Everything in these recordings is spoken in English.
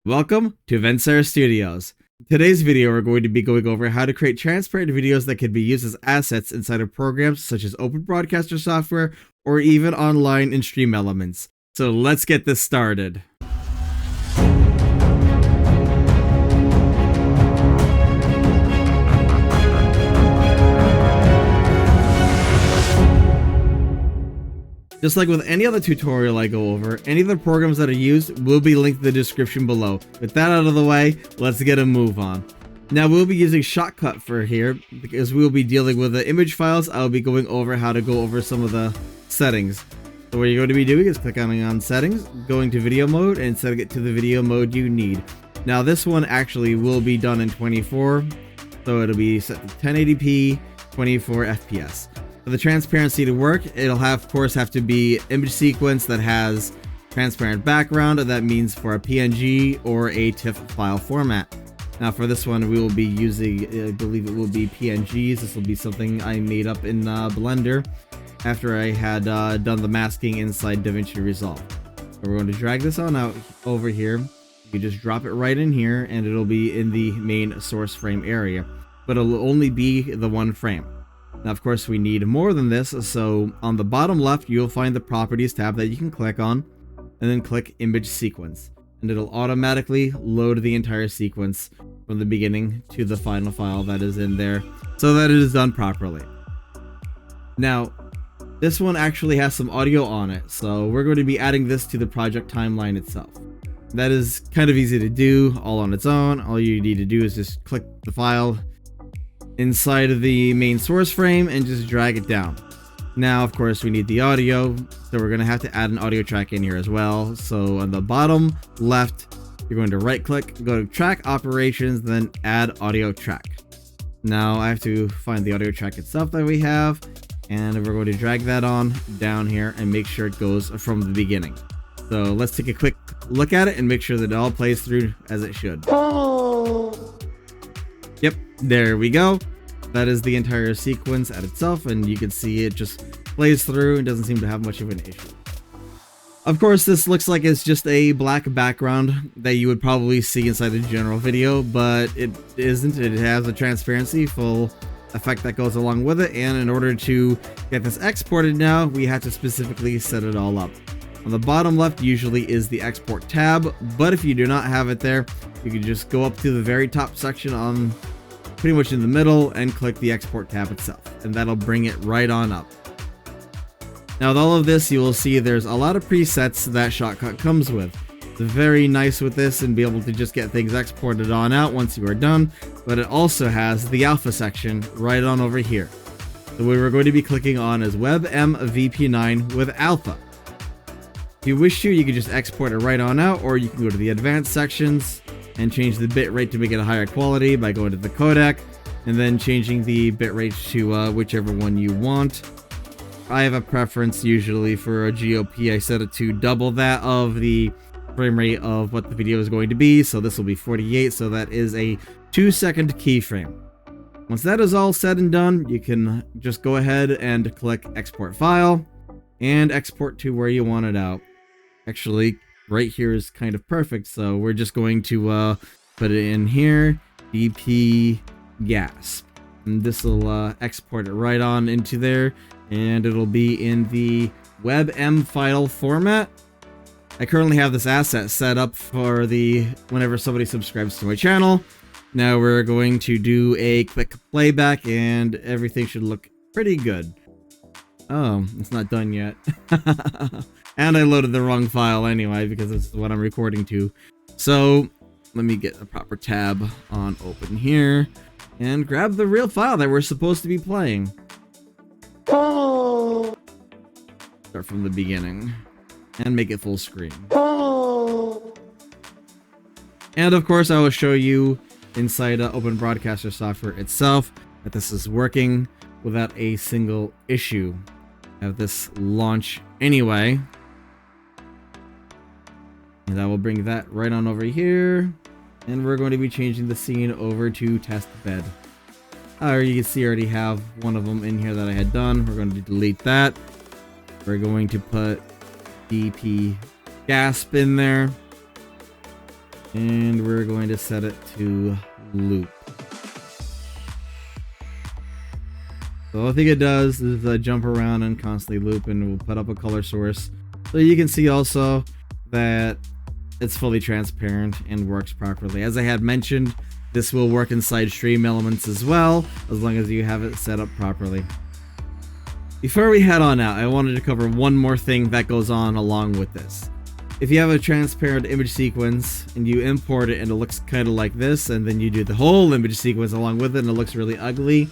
Welcome to Vensire Studios. In today's video, we're going to be going over how to create transparent videos that can be used as assets inside of programs such as open broadcaster software or even online in stream elements. So let's get this started. Just like with any other tutorial I go over, any of the programs that are used will be linked in the description below. With that out of the way, let's get a move on. Now we'll be using Shotcut for here, because we'll be dealing with the image files. I'll be going over how to go over some of the settings. So what you're going to be doing is clicking on settings, going to video mode, and setting it to the video mode you need. Now this one actually will be done in 24, so it'll be set to 1080p, 24 FPS. For the transparency to work, it'll of course have to be image sequence that has transparent background. That means for a PNG or a TIFF file format. Now for this one, we will be using, I believe it will be PNGs. This will be something I made up in Blender after I had done the masking inside DaVinci Resolve. So we're going to drag this on out over here. You just drop it right in here and it'll be in the main source frame area, but it'll only be the one frame. Now, of course, we need more than this, so on the bottom left, you'll find the Properties tab that you can click on, and then click Image Sequence, and it'll automatically load the entire sequence from the beginning to the final file that is in there, so that it is done properly. Now, this one actually has some audio on it, so we're going to be adding this to the project timeline itself. That is kind of easy to do all on its own. All you need to do is just click the file inside of the main source frame and just drag it down. Now, of course, we need the audio, so we're going to have to add an audio track in here as well. So on the bottom left, you're going to right click, go to track operations, then add audio track. Now I have to find the audio track itself that we have, and we're going to drag that on down here and make sure it goes from the beginning. So let's take a quick look at it and make sure that it all plays through as it should. Yep, there we go. That is the entire sequence at itself, and you can see it just plays through and doesn't seem to have much of an issue. Of course, this looks like it's just a black background that you would probably see inside the general video, but it isn't. It has a transparency full effect that goes along with it, and in order to get this exported now, we have to specifically set it all up. On the bottom left usually is the export tab, but if you do not have it there, you can just go up to the very top section on pretty much in the middle and click the export tab itself, and that'll bring it right on up. Now with all of this, you will see there's a lot of presets that Shotcut comes with. It's very nice with this and be able to just get things exported on out once you are done, but it also has the alpha section right on over here. The way we're going to be clicking on is WebM-VP9 with alpha. If you wish to, you can just export it right on out, or you can go to the advanced sections and change the bitrate to make it a higher quality by going to the codec and then changing the bitrate to whichever one you want. I have a preference usually for a GOP. I set it to double that of the frame rate of what the video is going to be, so this will be 48, so that is a 2-second keyframe. Once that is all said and done, you can just go ahead and click Export File and export to where you want it out. Actually, right here is kind of perfect, so we're just going to put it in here, BP Gasp, and this will export it right on into there, and it'll be in the WebM file format. I currently have this asset set up for the whenever somebody subscribes to my channel. Now we're going to do a quick playback, and everything should look pretty good. Oh, it's not done yet. And I loaded the wrong file anyway, because this is what I'm recording to. So let me get a proper tab on open here and grab the real file that we're supposed to be playing. Start from the beginning and make it full screen. And of course, I will show you inside Open Broadcaster software itself that this is working without a single issue. Have this launch anyway. And I will bring that right on over here. And we're going to be changing the scene over to test bed. You can see I already have one of them in here that I had done. We're going to delete that. We're going to put DP Gasp in there. And we're going to set it to loop. So I think it does is jump around and constantly loop, and we'll put up a color source. So you can see also that it's fully transparent and works properly. As I had mentioned, this will work inside stream elements as well, as long as you have it set up properly. Before we head on out, I wanted to cover one more thing that goes on along with this. If you have a transparent image sequence and you import it and it looks kind of like this, and then you do the whole image sequence along with it and it looks really ugly,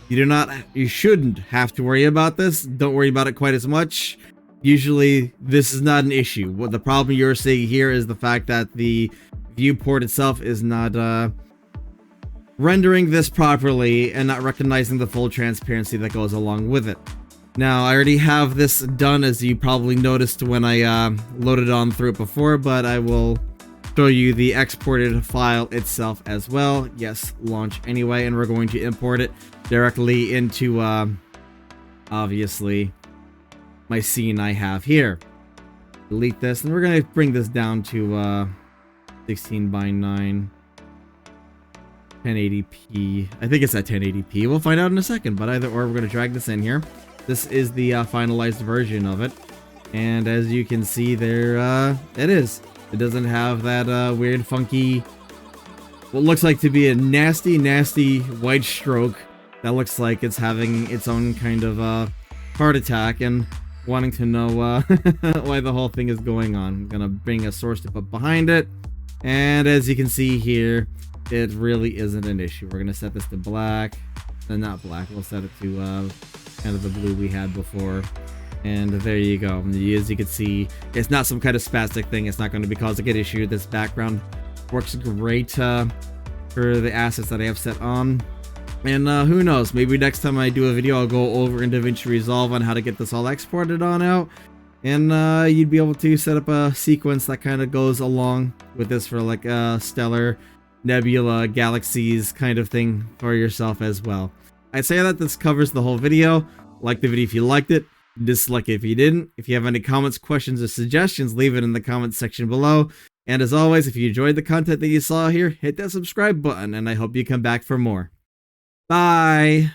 you shouldn't have to worry about this. Don't worry about it quite as much. Usually this is not an issue. What the problem you're seeing here is the fact that the viewport itself is not rendering this properly and not recognizing the full transparency that goes along with it. Now, I already have this done, as you probably noticed when I loaded on through it before, but I will show you the exported file itself as well. Yes, launch anyway, and we're going to import it directly into, obviously, my scene I have here. Delete this, and we're going to bring this down to 16 by 9, 1080p. I think it's at 1080p. We'll find out in a second, but either or, we're going to drag this in here. This is the finalized version of it, and as you can see there, it is. It doesn't have that weird, funky, what looks like to be a nasty, nasty white stroke that looks like it's having its own kind of heart attack and wanting to know why the whole thing is going on. I'm gonna bring a source to put behind it, and as you can see here, it really isn't an issue. We're gonna set this to black, and not black. We'll set it to kind of the blue we had before. And there you go. As you can see, it's not some kind of spastic thing. It's not going to be causing an issue. This background works great for the assets that I have set on. And who knows, maybe next time I do a video, I'll go over in DaVinci Resolve on how to get this all exported on out. And you'd be able to set up a sequence that kind of goes along with this for like a stellar, nebula, galaxies kind of thing for yourself as well. I'd say that this covers the whole video. Like the video if you liked it. Dislike it if you didn't. If you have any comments, questions, or suggestions, leave it in the comments section below. And as always, if you enjoyed the content that you saw here, hit that subscribe button, and I hope you come back for more. Bye!